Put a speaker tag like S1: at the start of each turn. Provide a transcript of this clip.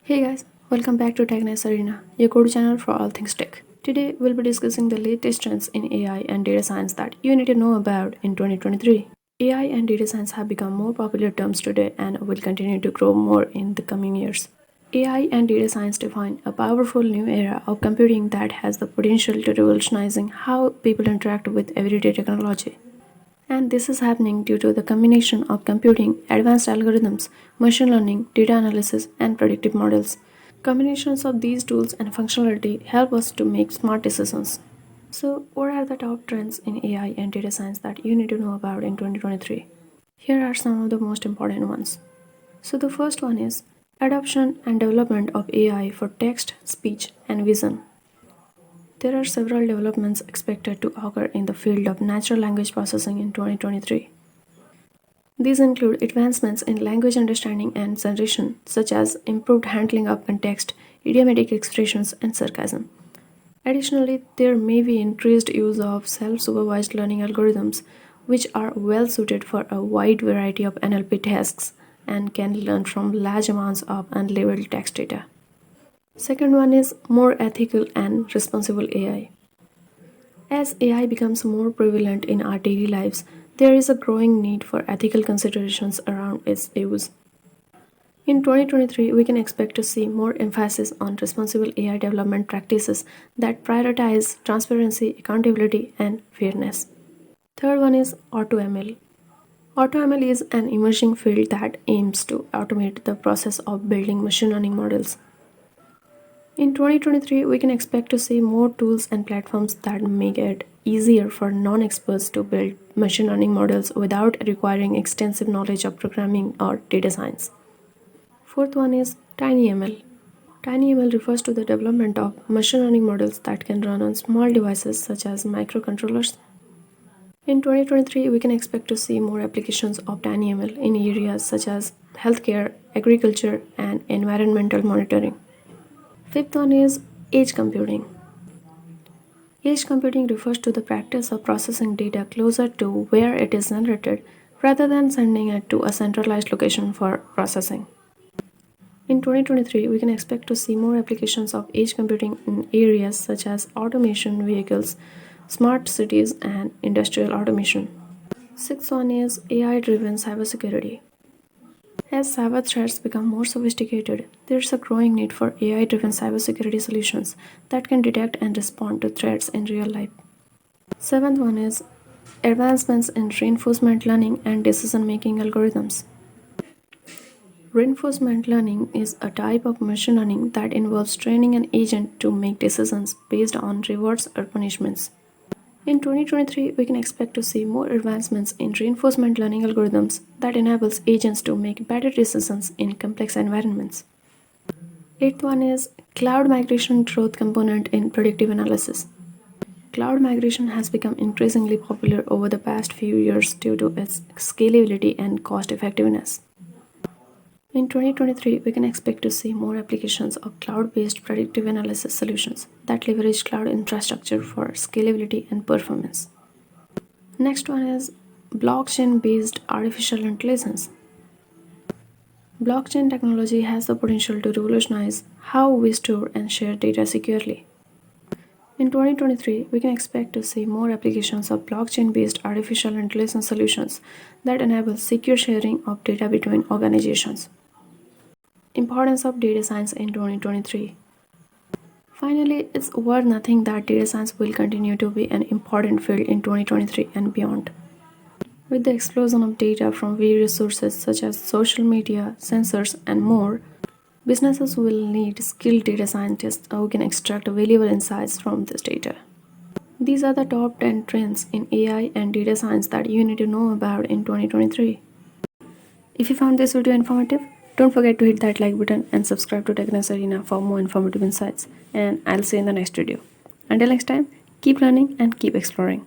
S1: Hey guys, welcome back to Techness Arena, your go-to channel for all things tech. Today we'll be discussing the latest trends in AI and data science that you need to know about in 2023. AI and data science have become more popular terms today and will continue to grow more in the coming years. AI and data science define a powerful new era of computing that has the potential to revolutionizing how people interact with everyday technology. And this is happening due to the combination of computing, advanced algorithms, machine learning, data analysis, and predictive models. Combinations of these tools and functionality help us to make smart decisions. So, what are the top trends in AI and data science that you need to know about in 2023? Here are some of the most important ones. So, the first one is adoption and development of AI for text, speech, and vision. There are several developments expected to occur in the field of natural language processing in 2023. These include advancements in language understanding and generation, such as improved handling of context, idiomatic expressions, and sarcasm. Additionally, there may be increased use of self supervised learning algorithms, which are well suited for a wide variety of NLP tasks and can learn from large amounts of unlabeled text data. Second one is more ethical and responsible AI. As AI becomes more prevalent in our daily lives, there is a growing need for ethical considerations around its use. In 2023, we can expect to see more emphasis on responsible AI development practices that prioritize transparency, accountability, and fairness. Third one is AutoML. AutoML is an emerging field that aims to automate the process of building machine learning models. In 2023, we can expect to see more tools and platforms that make it easier for non experts to build machine learning models without requiring extensive knowledge of programming or data science. Fourth one is TinyML. TinyML refers to the development of machine learning models that can run on small devices such as microcontrollers. In 2023, we can expect to see more applications of TinyML in areas such as healthcare, agriculture, and environmental monitoring. Fifth one is edge computing. Edge computing refers to the practice of processing data closer to where it is generated rather than sending it to a centralized location for processing. In 2023, we can expect to see more applications of edge computing in areas such as automation, vehicles, smart cities, and industrial automation. Sixth one is AI driven cybersecurity. As cyber threats become more sophisticated, there's a growing need for AI driven cybersecurity solutions that can detect and respond to threats in real life. Seventh one is advancements in reinforcement learning and decision making algorithms. Reinforcement learning is a type of machine learning that involves training an agent to make decisions based on rewards or punishments. In 2023, we can expect to see more advancements in reinforcement learning algorithms that enables agents to make better decisions in complex environments. Eighth one is cloud migration growth component in predictive analysis. Cloud migration has become increasingly popular over the past few years due to its scalability and cost effectiveness. In 2023, we can expect to see more applications of cloud-based predictive analysis solutions that leverage cloud infrastructure for scalability and performance. Next one is blockchain-based artificial intelligence. Blockchain technology has the potential to revolutionize how we store and share data securely. In 2023, we can expect to see more applications of blockchain-based artificial intelligence solutions that enable secure sharing of data between organizations. Importance of data science in 2023. Finally, it's worth noting that data science will continue to be an important field in 2023 and beyond. With the explosion of data from various sources such as social media, sensors, and more, businesses will need skilled data scientists who can extract valuable insights from this data. These are the top 10 trends in AI and data science that you need to know about in 2023. If you found this video informative, don't forget to hit that like button and subscribe to Techness Arena for more informative insights. And I'll see you in the next video. Until next time, keep learning and keep exploring.